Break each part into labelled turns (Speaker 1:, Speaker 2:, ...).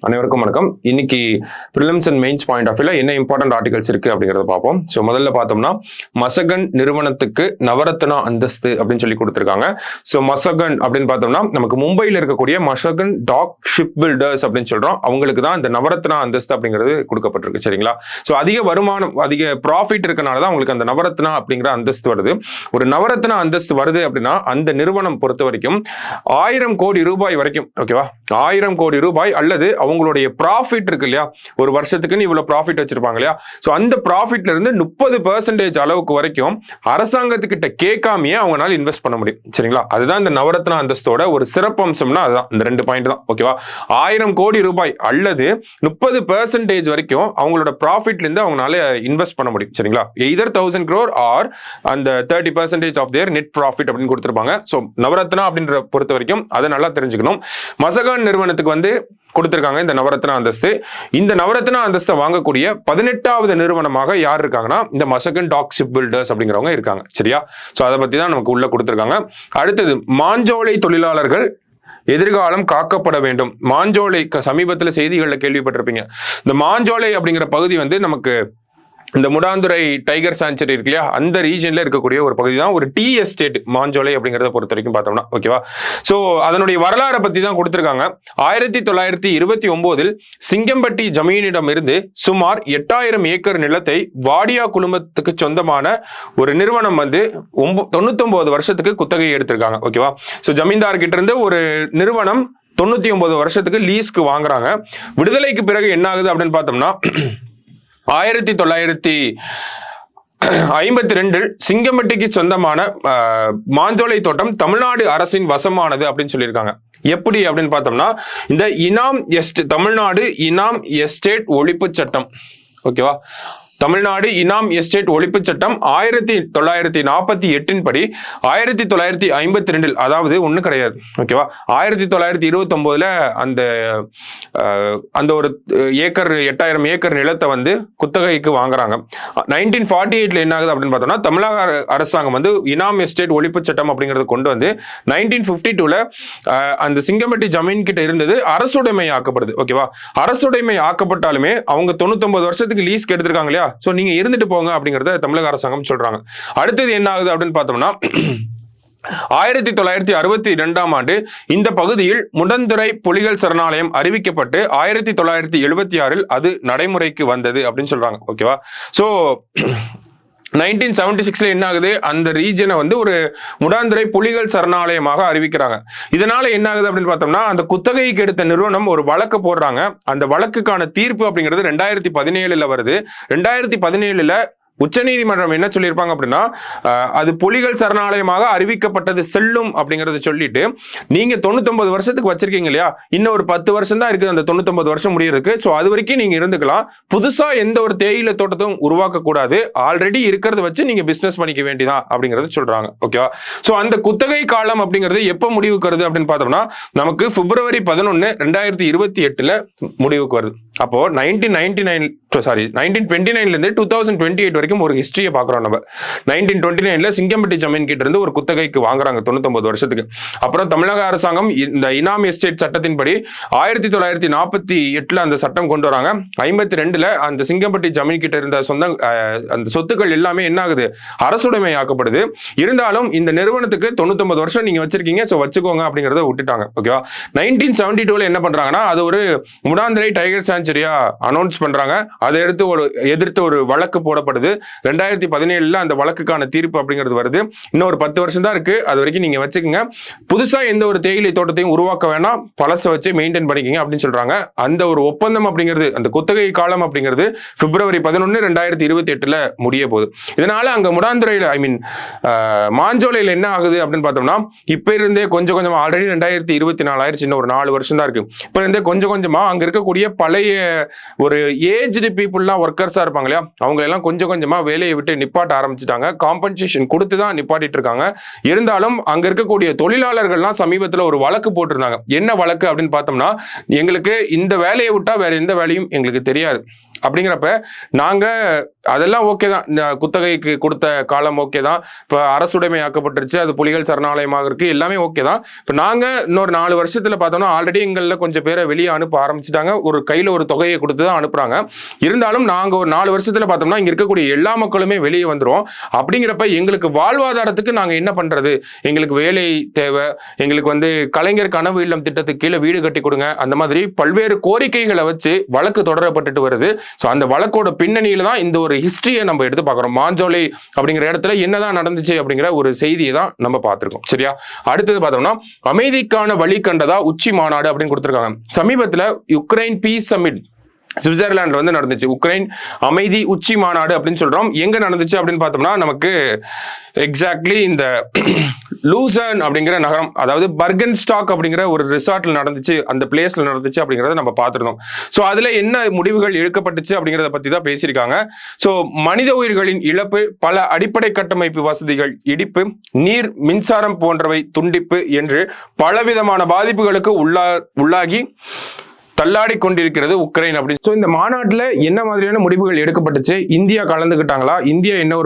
Speaker 1: அனைவருக்கும் வணக்கம். இன்னைக்கு prelims and mains point of வியூல என்ன இம்பார்ட்டன்ட் ஆர்டிகல்ஸ் இருக்கு அப்படிங்கறத பார்ப்போம். ஸோ முதல்ல பார்த்தோம்னா மசகன் நிறுவனத்துக்கு நவரத்னா அந்தஸ்து அப்படின்னு சொல்லி கொடுத்துருக்காங்க. ஸோ மசகன் அப்படின்னு பார்த்தோம்னா நமக்கு மும்பையில் இருக்கக்கூடிய மசகன் டாக் ஷிப் பில்டர்ஸ் அப்படின்னு சொல்றோம். அவங்களுக்கு தான் இந்த நவரத்னா அந்தஸ்து அப்படிங்கிறது கொடுக்கப்பட்டிருக்கு. சரிங்களா? ஸோ அதிக வருமானம், அதிக ப்ராஃபிட் இருக்கனால தான் அவங்களுக்கு அந்த நவரத்னா அப்படிங்கிற அந்தஸ்து வருது. ஒரு நவரத்னா அந்தஸ்து வருது அப்படின்னா அந்த நிறுவனம் பொறுத்த வரைக்கும் 1000 கோடி ரூபாய் வரைக்கும், ஓகேவா, 1000 கோடி ரூபாய் அல்லது அவங்களுடைய ப்ராஃபிட் இருக்கு இல்லையா, ஒரு வருஷத்துக்குன்னு இவ்வளவு ப்ராஃபிட் வச்சிருப்பாங்க இல்லையா, சோ அந்த ப்ராஃபிட்ல இருந்து 30% அளவுக்கு வரைக்கும் அரசாங்கத்துக்கிட்ட கேட்காமையே அவங்களால இன்வெஸ்ட் பண்ண முடியும். சரிங்களா? அதுதான் இந்த நவரத்னா அந்தஸ்தோட ஒரு சிறப்பம்சம்னா அதுதான், இந்த 2 பாயிண்ட் தான். ஓகேவா? 1000 கோடி ரூபாய் அல்லது 30% வரைக்கும் அவங்களோட ப்ராஃபிட்ல இருந்து அவங்களால இன்வெஸ்ட் பண்ண முடியும். சரிங்களா? எய்தர் 1000 crore ஆர் அந்த 30% ஆஃப் தேர் நெட் ப்ராஃபிட் அப்படின்னு கொடுத்திருப்பாங்க. சோ நவரத்னா அப்படின்ற பொறுத்த வரைக்கும் அதை நல்லா தெரிஞ்சுக்கணும். மசகான் நிறுவனத்துக்கு வந்து கொடுத்திருக்காங்க இந்த நவரத்னா அந்தஸ்து. இந்த நவரத்னா அந்தஸ்தை வாங்கக்கூடிய 18வது நிறுவனமாக யார் இருக்காங்கன்னா இந்த மசகன் டாக் ஷிப் பில்டர்ஸ் அப்படிங்கிறவங்க இருக்காங்க. சரியா? சோ அதை பத்தி தான் நமக்கு உள்ள கொடுத்திருக்காங்க. அடுத்தது மாஞ்சோலை தொழிலாளர்கள் எதிர்காலம் காக்கப்பட வேண்டும். மாஞ்சோலை சமீபத்தில் செய்திகளில் கேள்விப்பட்டிருப்பீங்க. இந்த மாஞ்சோலை அப்படிங்கிற பகுதி வந்து நமக்கு இந்த முடாந்துறை டைகர் சாங்சுரி இருக்கு இல்லையா, அந்த ரீஜன்ல இருக்கக்கூடிய ஒரு பகுதி தான் ஒரு டீ எஸ்டேட் மாஞ்சோலை அப்படிங்கிறத பொறுத்த வரைக்கும் பார்த்தோம்னா. ஓகேவா? சோ அதனுடைய வரலாறை பத்தி தான் கொடுத்திருக்காங்க. 1929 சிங்கம்பட்டி ஜமீனிடம் இருந்து சுமார் 8000 ஏக்கர் நிலத்தை வாடியா குழுமத்துக்கு சொந்தமான ஒரு நிறுவனம் வந்து 99 வருஷத்துக்கு குத்தகை எடுத்திருக்காங்க. ஓகேவா? சோ ஜமீன்தார் கிட்ட இருந்து ஒரு நிறுவனம் 99 வருஷத்துக்கு லீஸ்க்கு வாங்குறாங்க. விடுதலைக்கு பிறகு என்ன ஆகுது அப்படின்னு பார்த்தோம்னா 1952 சிங்கம்பட்டிக்கு சொந்தமான மாஞ்சோலை தோட்டம் தமிழ்நாடு அரசின் வசமானது அப்படின்னு சொல்லியிருக்காங்க. எப்படி அப்படின்னு பார்த்தோம்னா இந்த தமிழ்நாடு இனாம் எஸ்டேட் ஒழிப்பு சட்டம், ஓகேவா, தமிழ்நாடு இனாம் எஸ்டேட் ஒழிப்பு சட்டம் 1948 படி 1952 அதாவது ஒண்ணு கிடையாது, ஓகேவா, 1929 அந்த ஒரு ஏக்கர் 8000 ஏக்கர் நிலத்தை வந்து குத்தகைக்கு வாங்குறாங்க. 1948 என்ன ஆகுது அப்படின்னு பார்த்தோம்னா தமிழக அரசாங்கம் வந்து இனாம் எஸ்டேட் ஒழிப்பு சட்டம் அப்படிங்கறத கொண்டு வந்து 1952 அந்த சிங்கம்பட்டி ஜமீன் கிட்ட இருந்தது அரசுடைமை ஆக்கப்படுது. ஓகேவா? அரசுடைமை ஆக்கப்பட்டாலுமே அவங்க 99 வருஷத்துக்கு லீஸ் எடுத்திருக்காங்க இல்லையா, சோ நீங்க இருந்துட்டு போங்க அப்படிங்கறத தமிழக அரசாங்கம் சொல்றாங்க. அடுத்தது என்ன ஆகுது அப்படின்னு பார்த்தோம்னா 1962 ஆண்டு இந்த பகுதியில் முடந்துறை புலிகள் சரணாலயம் அறிவிக்கப்பட்டு 1976 அது நடைமுறைக்கு வந்தது அப்படின்னு சொல்றாங்க. ஓகேவா? சோ 1976 என்ன ஆகுது, அந்த ரீஜனை வந்து ஒரு முடாந்துறை புலிகள் சரணாலயமாக அறிவிக்கிறாங்க. இதனால என்ன ஆகுது அப்படின்னு பார்த்தோம்னா அந்த குத்தகைக்கு எடுத்த நிறுவனம் ஒரு வழக்கு போடுறாங்க. அந்த வழக்குக்கான தீர்ப்பு அப்படிங்கிறது 2017 வருது. 2017 உச்சநீதிமன்றம் என்ன சொல்லியிருப்பாங்க அப்படின்னா அது புலிகள் சரணாலயமாக அறிவிக்கப்பட்டது செல்லும் அப்படிங்கறத சொல்லிட்டு நீங்க 99 வருஷத்துக்கு வச்சிருக்கீங்க இல்லையா, இன்னும் ஒரு 10 வருஷம் தான் இருக்குது அந்த 99 வருஷம் முடியறதுக்கு. சோ அது வரைக்கும் நீங்க இருந்துக்கலாம். புதுசா எந்த ஒரு தேயிலை தோட்டத்தையும் உருவாக்க கூடாது. ஆல்ரெடி இருக்கிறத வச்சு நீங்க பிசினஸ் பண்ணிக்க வேண்டியதான் அப்படிங்கறத சொல்றாங்க. ஓகேவா? சோ அந்த குத்தகை காலம் அப்படிங்கிறது எப்ப முடிவுக்கு வருது அப்படின்னு பார்த்தோம்னா நமக்கு February 11, 2028 முடிவுக்கு வருது. அப்போ 1929 இருந்து 2028 வரைக்கும் ஒரு ஹிஸ்டரியை பார்க்கிறோம் நம்ம. 1929 சிங்கம்பட்டி ஜமீன் கிட்ட இருந்து ஒரு குத்தகைக்கு வாங்குறாங்க 99 வருஷத்துக்கு. அப்புறம் தமிழக அரசாங்கம் இந்த இனாம் எஸ்டேட் சட்டத்தின்படி 1948 அந்த சட்டம் கொண்டு வராங்க. 52 அந்த சிங்கம்பட்டி ஜமீன் கிட்ட இருந்த அந்த சொத்துக்கள் எல்லாமே என்ன ஆகுது, அரசுடைமை ஆக்கப்படுது. இருந்தாலும் இந்த நிறுவனத்துக்கு 99 வருஷம் நீங்க வச்சிருக்கீங்க, சோ வச்சுக்கோங்க அப்படிங்கறத விட்டுட்டாங்க. ஓகேவா? 1972 என்ன பண்றாங்கன்னா அது ஒரு முடாந்துறை டைகர் சாங்சுரியா அனௌன்ஸ் பண்றாங்க. அதை எதிர்த்து ஒரு வழக்கு போடப்படுது. 2017 அந்த வழக்குக்கான தீர்ப்பு அப்படிங்கிறது வருது. இன்னும் ஒரு 10 வருஷம் தான் இருக்கு, அது வரைக்கும் நீங்க வச்சுக்கோங்க. புதுசா எந்த ஒரு தேயிலை தோட்டத்தையும் உருவாக்க வேணாம், பழசை வச்சு மெயின்டைன் பண்ணிக்கங்க அப்படின்னு சொல்றாங்க. அந்த ஒரு ஒப்பந்தம் அப்படிங்கிறது, அந்த குத்தகை காலம் அப்படிங்கிறது February 11, 2028 முடிய போகுது. இதனால அங்க முடாந்துறையில மாஞ்சோலையில என்ன ஆகுது அப்படின்னு பார்த்தோம்னா இப்ப இருந்தே கொஞ்சம் கொஞ்சமா, ஆல்ரெடி 2024 ஆயிடுச்சு, இன்னும் ஒரு 4 வருஷம் தான் இருக்கு. இப்ப இருந்தே கொஞ்சம் கொஞ்சமா அங்க இருக்கக்கூடிய பழைய ஒரு ஏஜ்டு பீப்புள்லாம் ஒர்க்கர்ஸா இருப்பாங்க இல்லையா, அவங்க எல்லாம் கொஞ்சம் கொஞ்சமா வேலையை விட்டு நிப்பாட்ட ஆரம்பிச்சுட்டாங்க. காம்பன்சேஷன் கொடுத்து தான் நிப்பாட்டிட்டு இருக்காங்க. இருந்தாலும் அங்க இருக்கக்கூடிய தொழிலாளர்கள்லாம் சமீபத்துல ஒரு வழக்கு போட்டிருந்தாங்க. என்ன வழக்கு அப்படின்னு பார்த்தோம்னா எங்களுக்கு இந்த வேலையை விட்டா வேற எந்த வேலையும் எங்களுக்கு தெரியாது, அப்படிங்கிறப்ப நாங்க அதெல்லாம் ஓகே தான், குத்தகைக்கு கொடுத்த காலம் ஓகே தான், இப்போ அரசுடைமை ஆக்கப்பட்டுருச்சு, அது புலிகள் சரணாலயமாக இருக்கு, எல்லாமே ஓகே தான். இப்போ நாங்க இன்னொரு 4 வருஷத்துல பார்த்தோம்னா ஆல்ரெடி எங்களில் கொஞ்சம் பேரை வெளியே அனுப்ப ஆரம்பிச்சுட்டாங்க, ஒரு கையில் ஒரு தொகையை கொடுத்து தான் அனுப்புறாங்க. இருந்தாலும் நாங்கள் ஒரு 4 வருஷத்துல பார்த்தோம்னா இங்க இருக்கக்கூடிய எல்லா மக்களுமே வெளியே வந்துடும். அப்படிங்கிறப்ப எங்களுக்கு வாழ்வாதாரத்துக்கு நாங்கள் என்ன பண்றது, எங்களுக்கு வேலை தேவை, எங்களுக்கு வந்து கலைஞர் கனவு இல்லம் திட்டத்துக்கு கீழே வீடு கட்டி கொடுங்க, அந்த மாதிரி பல்வேறு கோரிக்கைகளை வச்சு வழக்கு தொடரப்பட்டுட்டு வருது. ஸோ அந்த வழக்கோட பின்னணியில தான் இந்த ஒரு ஹிஸ்டரியை நம்ம எடுத்து பார்க்குறோம். மாஞ்சோலை அப்படிங்கிற இடத்துல என்னதான் நடந்துச்சு அப்படிங்கிற ஒரு செய்தியை தான் நம்ம பார்த்துருக்கோம். சரியா, அடுத்தது பார்த்தோம்னா அமைதிக்கான வழி கண்டதா உச்சி மாநாடு அப்படின்னு கொடுத்துருக்காங்க. சமீபத்தில் யுக்ரைன் பீஸ் சமிட் சுவிட்சர்லாந்துல வந்து நடந்துச்சு. உக்ரைன் அமைதி உச்சி மாநாடு அப்படின்னு சொல்றோம். எங்க நடந்துச்சு அப்படின்னு பார்த்தோம்னா நமக்கு எக்ஸாக்ட்லி இந்த லூசர்ன் அப்படிங்கிற நகரம், அதாவது பர்கன் ஸ்டாக் அப்படிங்கிற ஒரு ரிசார்ட்ல நடந்துச்சு, அந்த பிளேஸ்ல நடந்துச்சு அப்படிங்கிறத நம்ம பார்த்துருந்தோம். ஸோ அதுல என்ன முடிவுகள் எடுக்கப்பட்டுச்சு அப்படிங்கிறத பத்தி தான் பேசியிருக்காங்க. ஸோ மனித உயிர்களின் இழப்பு, பல அடிப்படை கட்டமைப்பு வசதிகள் இடிப்பு, நீர் மின்சாரம் போன்றவை துண்டிப்பு என்று பலவிதமான பாதிப்புகளுக்கு உள்ளாகி தள்ளாடி கொண்டிருக்கிறது உக்ரைன் அப்படின்னு. ஸோ இந்த மாநாட்டில் என்ன மாதிரியான முடிவுகள் எடுக்கப்பட்டுச்சு, இந்தியா கலந்துக்கிட்டாங்களா, இந்தியா என்ன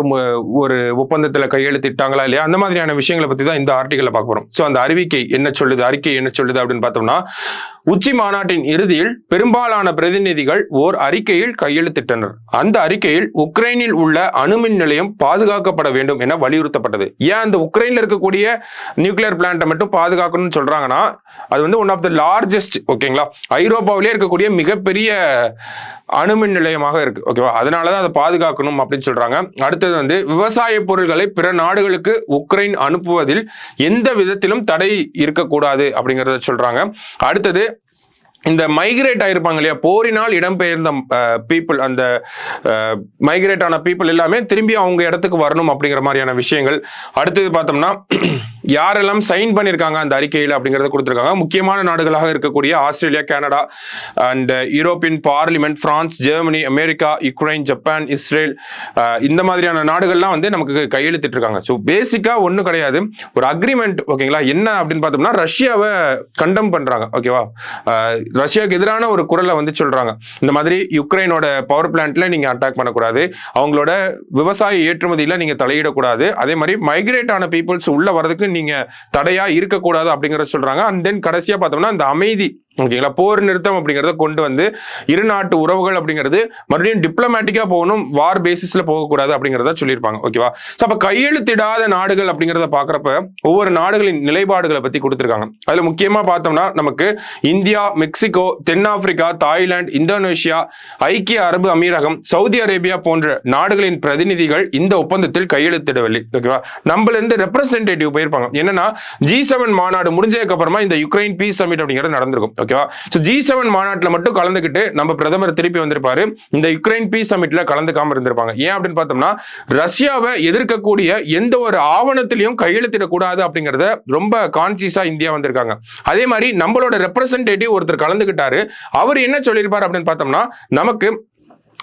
Speaker 1: ஒரு ஒப்பந்தத்தில் கையெழுத்திட்டாங்களா இல்லையா, அந்த மாதிரியான விஷயங்களை பற்றி தான் இந்த ஆர்டிகளை பார்க்க போகிறோம். ஸோ அந்த அறிக்கை என்ன சொல்லுது அப்படின்னு பார்த்தோம்னா, உச்சி மாநாட்டின் இறுதியில் பெரும்பாலான பிரதிநிதிகள் ஓர் அறிக்கையில் கையெழுத்திட்டனர். அந்த அறிக்கையில் உக்ரைனில் உள்ள அணுமின் நிலையம் பாதுகாக்கப்பட வேண்டும் என வலியுறுத்தப்பட்டது. ஏன் அந்த உக்ரைன்ல இருக்கக்கூடிய நியூக்ளியர் பிளான்ட்டை மட்டும் பாதுகாக்கணும்னு சொல்றாங்கன்னா, அது வந்து ஒன் ஆஃப் த லார்ஜஸ்ட், ஓகேங்களா, ஐரோப்பாவிலே இருக்கக்கூடிய மிகப்பெரிய அணுமின் நிலையமாக இருக்கு. ஓகேவா, அதனாலதான் அதை பாதுகாக்கணும் அப்படின்னு சொல்றாங்க. அடுத்தது வந்து விவசாய பொருட்களை பிற நாடுகளுக்கு உக்ரைன் அனுப்புவதில் எந்த விதத்திலும் தடை இருக்கக்கூடாது அப்படிங்கறத சொல்றாங்க. அடுத்தது இந்த மைக்ரேட் ஆயிருப்பாங்க இல்லையா, போரினால் இடம்பெயர்ந்த பீப்புள், அந்த மைக்ரேட் ஆன பீப்புள் எல்லாமே திரும்பி அவங்க இடத்துக்கு வரணும் அப்படிங்கிற மாதிரியான விஷயங்கள். அடுத்தது பார்த்தோம்னா யாரெல்லாம் சைன் பண்ணியிருக்காங்க அந்த அறிக்கையில் அப்படிங்கிறத கொடுத்துருக்காங்க. முக்கியமான நாடுகளாக இருக்கக்கூடிய Australia, Canada and European parliament, France, Germany, America, Ukraine, Japan, Israel, இந்த மாதிரியான நாடுகள்லாம் வந்து நமக்கு கையெழுத்திட்டு இருக்காங்க. ஸோ பேசிக்கா ஒன்றும் கிடையாது, ஒரு அக்ரிமெண்ட். ஓகேங்களா, என்ன அப்படின்னு பார்த்தோம்னா ரஷ்யாவை கண்டம் பண்றாங்க. ஓகேவா, ரஷ்யாவுக்கு எதிரான ஒரு குரலை வந்து சொல்றாங்க, இந்த மாதிரி யுக்ரைனோட பவர் பிளான்ட்ல நீங்க அட்டாக் பண்ணக்கூடாது, அவங்களோட விவசாய ஏற்றுமதியில நீங்க தலையிடக்கூடாது, அதே மாதிரி மைக்ரேட் ஆன பீப்புள்ஸ் உள்ள வரதுக்கு நீங்க தடையா இருக்கக்கூடாது அப்படிங்கறத சொல்றாங்க. அண்ட் தென் கடைசியா பார்த்தோம்னா இந்த அமைதி, ஓகேங்களா, போர் நிறுத்தம் அப்படிங்கறத கொண்டு வந்து இரு நாட்டு உறவுகள் அப்படிங்கிறது மறுபடியும் டிப்ளமேட்டிக்கா போகணும், வார் பேசிஸ்ல போகக்கூடாது அப்படிங்கறத சொல்லியிருப்பாங்க. ஓகேவா, அப்ப கையெழுத்திடாத நாடுகள் அப்படிங்கறத பாக்குறப்ப ஒவ்வொரு நாடுகளின் நிலைப்பாடுகளை பத்தி கொடுத்திருக்காங்க. அதுல முக்கியமா பார்த்தோம்னா நமக்கு இந்தியா, மெக்சிகோ, தென்னாப்பிரிக்கா, தாய்லாந்து, இந்தோனேஷியா, ஐக்கிய அரபு அமீரகம், சவுதி அரேபியா போன்ற நாடுகளின் பிரதிநிதிகள் இந்த ஒப்பந்தத்தில் கையெழுத்திடவில்லை. ஓகேவா, நம்மள இருந்து ரெப்ரசன்டேட்டிவ் போயிருப்பாங்க. என்னன்னா G7 மாநாடு முடிஞ்சதுக்கு அப்புறமா இந்த யுக்ரைன் பீஸ் சமிட் அப்படிங்கிறது நடந்திருக்கும். ஓகேவா, சோ G7 மாநாட்டில் மட்டும் கலந்துக்கிட்டு நம்ம பிரதமர் திருப்பி வந்திருப்பாரு, இந்த யுக்ரைன் பீஸ் சமிட்ல கலந்துக்காம இருந்திருப்பாங்க. ஏன் அப்படின்னு பார்த்தோம்னா ரஷ்யாவை எதிர்க்கக்கூடிய எந்த ஒரு ஆவணத்திலையும் கையெழுத்திடக்கூடாது அப்படிங்கறத ரொம்ப கான்சியஸா இந்தியா வந்திருக்காங்க. அதே மாதிரி நம்மளோட ரெப்ரசன்டேட்டிவ் ஒருத்தர் கலந்துக்கிட்டாரு, அவர் என்ன சொல்லியிருப்பார் அப்படின்னு பார்த்தோம்னா, நமக்கு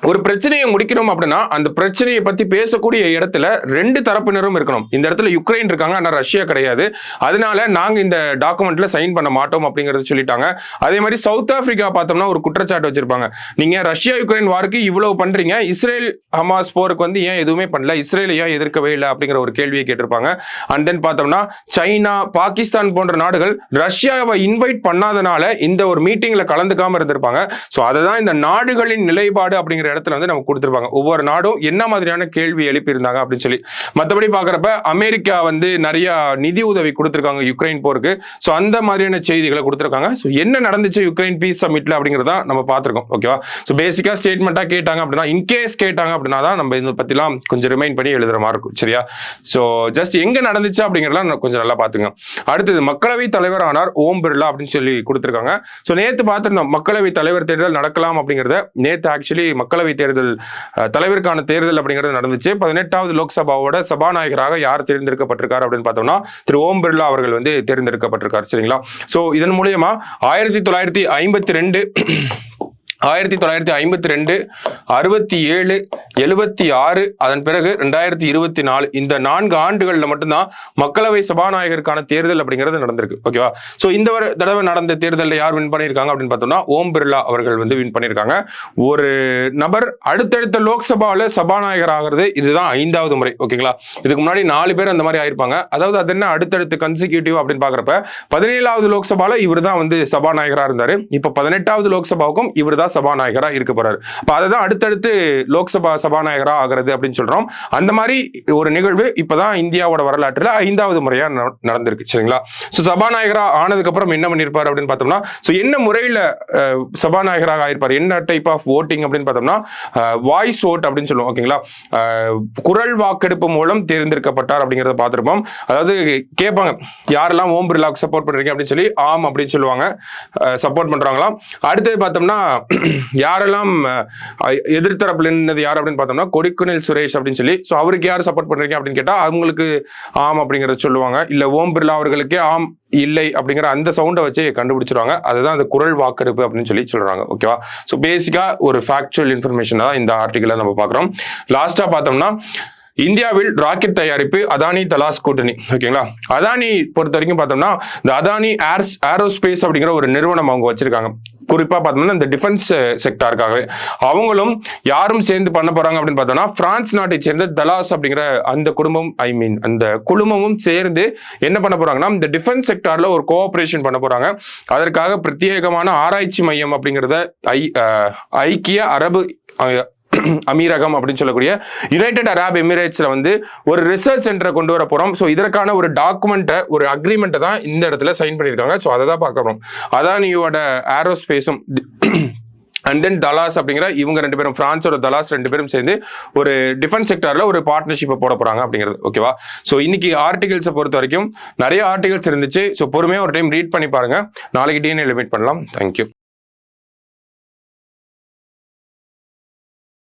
Speaker 1: ஒரு பிரச்சனையை முடிக்கணும் அப்படின்னா அந்த பிரச்சனையை பத்தி பேசக்கூடிய இடத்துல ரெண்டு தரப்பினரும் இருக்கணும். இந்த இடத்துல யுக்ரைன் இருக்காங்க, ஆனா ரஷ்யா கிடையாது, அதனால நாங்க இந்த டாக்குமெண்ட்ல சைன் பண்ண மாட்டோம் அப்படிங்கறது சொல்லிட்டாங்க. அதே மாதிரி சவுத் ஆப்பிரிக்கா பார்த்தோம்னா ஒரு குற்றச்சாட்டு வச்சிருப்பாங்க, நீங்க ரஷ்யா யுக்ரைன் வாருக்கு இவ்வளவு பண்றீங்க, இஸ்ரேல் ஹமாஸ் போருக்கு வந்து ஏன் எதுவுமே பண்ணல, இஸ்ரேல் ஏன் எதிர்க்கவே இல்லை அப்படிங்கிற ஒரு கேள்வியை கேட்டிருப்பாங்க. அண்ட் தென் பார்த்தோம்னா சைனா, பாகிஸ்தான் போன்ற நாடுகள் ரஷ்யாவை இன்வைட் பண்ணாதனால இந்த ஒரு மீட்டிங்ல கலந்துக்காம இருந்திருப்பாங்க. சோ அதுதான் இந்த நாடுகளின் நிலைப்பாடு அப்படிங்கிற இடத்துல வந்து நமக்கு கொடுத்திருப்பாங்க. ஒவ்வொரு நாடும் என்ன மாதிரியான கேள்வி எழுப்பி இருந்தாங்க அப்படின்னு சொல்லி. மற்றபடி பாக்குறப்ப அமெரிக்கா வந்து நிறைய நிதி உதவி கொடுத்திருக்காங்க யுக்ரைன் போருக்கு. சோ அந்த மாதிரியான செய்திகளை கொடுத்திருக்காங்க. சோ என்ன நடந்துச்சு யுக்ரைன் பீஸ் சமிட்ல அப்படிங்கறத நம்ம பார்த்திருக்கோம். ஓகேவா, சோ பேசிக்கா ஸ்டேட்மெண்டா கேட்டாங்க அப்படின்னா, இன்கேஸ் கேட்டாங்க அப்படின்னா தான் நம்ம இதை பத்திலாம் கொஞ்சம் ரிமைண்ட் பண்ணி எழுதுற மாதிரி இருக்கும். சரியா, சோ ஜஸ்ட் எங்க நடந்துச்சு அப்படிங்கறதெல்லாம் கொஞ்சம் நல்லா பாத்துங்க. அடுத்தது மக்களவை தலைவர் ஆனார் ஓம் பிர்லா அப்படின்னு சொல்லி கொடுத்திருக்காங்க. சோ நேத்து பார்த்திருந்தோம் மக்களவை தலைவர் தேர்தல் நடக்கலாம் அப்படிங்கறத. நேத்து ஆக்சுவலி மக்களவை தேர்தல், தலைவருக்கான தேர்தல் அப்படிங்கிறது நடந்துச்சு. 18வது லோக்சபாவோட சபாநாயகராக யார் தேர்ந்தெடுக்கப்பட்டிருக்காரு அப்படின்னு பார்த்தோம்னா திரு ஓம் பிர்லா அவர்கள் வந்து தேர்ந்தெடுக்கப்பட்டிருக்காரு. சரிங்களா, சோ இதன் மூலமா 1952 1952, 67, 76, அதன் பிறகு 2024 இந்த 4 ஆண்டுகள்ல மட்டும்தான் மக்களவை சபாநாயகருக்கான தேர்தல் அப்படிங்கிறது நடந்திருக்கு. ஓகேவா? சோ இந்த தடவை நடந்த தேர்தலில் யார் வின் பண்ணியிருக்காங்க அப்படின்னு பார்த்தோம்னா ஓம் பிர்லா அவர்கள் வந்து வின் பண்ணியிருக்காங்க. ஒரு நபர் அடுத்தடுத்த லோக்சபாவில் சபாநாயகர் ஆகிறது இதுதான் 5வது முறை. ஓகேங்களா? இதுக்கு முன்னாடி 4 பேர் அந்த மாதிரி ஆயிருப்பாங்க. அதாவது அது என்ன அடுத்தடுத்து கன்சிக்யூட்டிவ் அப்படின்னு பாக்குறப்ப 17வது லோக்சபால இவர் தான் வந்து சபாநாயகரா இருந்தாரு. இப்ப 18வது லோக்சபாவுக்கும் இவர் தான் சபாநாயகரா இருக்க போறாரு. அப்ப அதுதான் அடுத்தடுத்து லோக்சபா சபாநாயகரா ஆகிறது அப்படின்னு சொல்றோம். அந்த மாதிரி ஒரு நிகழ்வு இப்பதான் இந்தியாவோட வரலாற்றுல 5வது முறையா நடந்திருக்கு. சரிங்களா? சோ சபாநாயகரா ஆனதுக்கு அப்புறம் என்ன பண்ணிருப்பாரு அப்படின்னு பார்த்தோம்னா சோ என்ன முறையில சபாநாயகராக ஆயிருப்பாரு, என்ன டைப் ஆஃப் ஓட்டிங் அப்படின்னு பார்த்தோம்னா வாய்ஸ் ஓட் அப்படின்னு சொல்லுவோம். ஓகேங்களா? குரல் வாக்கெடுப்பு மூலம் தேர்ந்தெடுக்கப்பட்டார் அப்படிங்கறத பார்த்திருப்போம். அதாவது கேட்பாங்க யாரெல்லாம் ஓம் பிர்லாவுக்கு சப்போர்ட் பண்றீங்க அப்படின்னு சொல்லி ஆம் அப்படின்னு சொல்லுவாங்க, சப்போர்ட் பண்றாங்களாம். அடுத்தது பார்த்தோம்னா யாரெல்லாம் எதிர்த்தரப்புல இருந்தது யார் அப்படின்னு பார்த்தோம்னா கொடிக்குனில் சுரேஷ் அப்படின்னு சொல்லி, சோ அவருக்கு யார் சப்போர்ட் பண்றீங்க அப்படின்னு கேட்டா அவங்களுக்கு ஆம் அப்படிங்கறத சொல்லுவாங்க. இல்ல ஓம் பிர்லா அவர்களுக்கே ஆம் இல்லை அப்படிங்கிற அந்த சவுண்டை வச்சு கண்டுபிடிச்சிருவாங்க. அதுதான் அந்த குரல் வாக்கெடுப்பு அப்படின்னு சொல்லி சொல்றாங்க. ஓகேவா? சோ பேசிக்கா ஒரு ஃபேக்சுவல் இன்ஃபர்மேஷன் தான் இந்த ஆர்டிகலை நம்ம பார்க்குறோம். லாஸ்டா பார்த்தோம்னா இந்தியாவில் ராக்கெட் தயாரிப்பு அதானி தலாஸ் கூட்டணி. ஓகேங்களா? அதானி பொறுத்த வரைக்கும் பார்த்தோம்னா இந்த அதானி ஏரோஸ்பேஸ் அப்படிங்கிற ஒரு நிறுவனம் அவங்க வச்சிருக்காங்க. குறிப்பா பார்த்தோம்னா இந்த டிஃபென்ஸ் செக்டாருக்காகவே அவங்களும் யாரும் சேர்ந்து பண்ண போறாங்க அப்படின்னு பார்த்தோம்னா பிரான்ஸ் நாட்டை சேர்ந்த தலாஸ் அப்படிங்கிற அந்த குடும்பம் அந்த குழுமமும் சேர்ந்து என்ன பண்ண போறாங்கன்னா இந்த டிஃபென்ஸ் செக்டார்ல ஒரு கோஆபரேஷன் பண்ண போறாங்க. அதற்காக பிரத்யேகமான ஆராய்ச்சி மையம் அப்படிங்கிறத ஐக்கிய அரபு அமீரகம் அப்படின்னு சொல்லக்கூடிய யுனைடெட் அரப் எமிரேட்ஸ்ல வந்து ஒரு ரிசர்ச் சென்டரை கொண்டு வர போறோம். ஸோ இதற்கான ஒரு டாக்குமெண்ட்டை ஒரு அக்ரிமெண்ட்டை தான் இந்த இடத்துல சைன் பண்ணியிருக்காங்க. ஸோ அதை தான் பார்க்குறோம். அதானியோட ஏரோஸ்பேஸும் அண்ட் தென் தலாஸ் அப்படிங்கிற இவங்க 2 பேரும் பிரான்ஸோட தலாஸ் 2 பேரும் சேர்ந்து ஒரு டிஃபென்ஸ் செக்டார்ல ஒரு பார்ட்னர்ஷிப்பை போட போறாங்க அப்படிங்கிறது. ஓகேவா? ஸோ இன்னைக்கு ஆர்டிகல்ஸை பொறுத்த வரைக்கும் நிறைய ஆர்டிகல்ஸ் இருந்துச்சு. ஸோ பொறுமையாக ஒரு டைம் ரீட் பண்ணி பாருங்க. நாளைக்கு டிஎன்ஏ லிமிட் பண்ணலாம். தேங்க்யூ.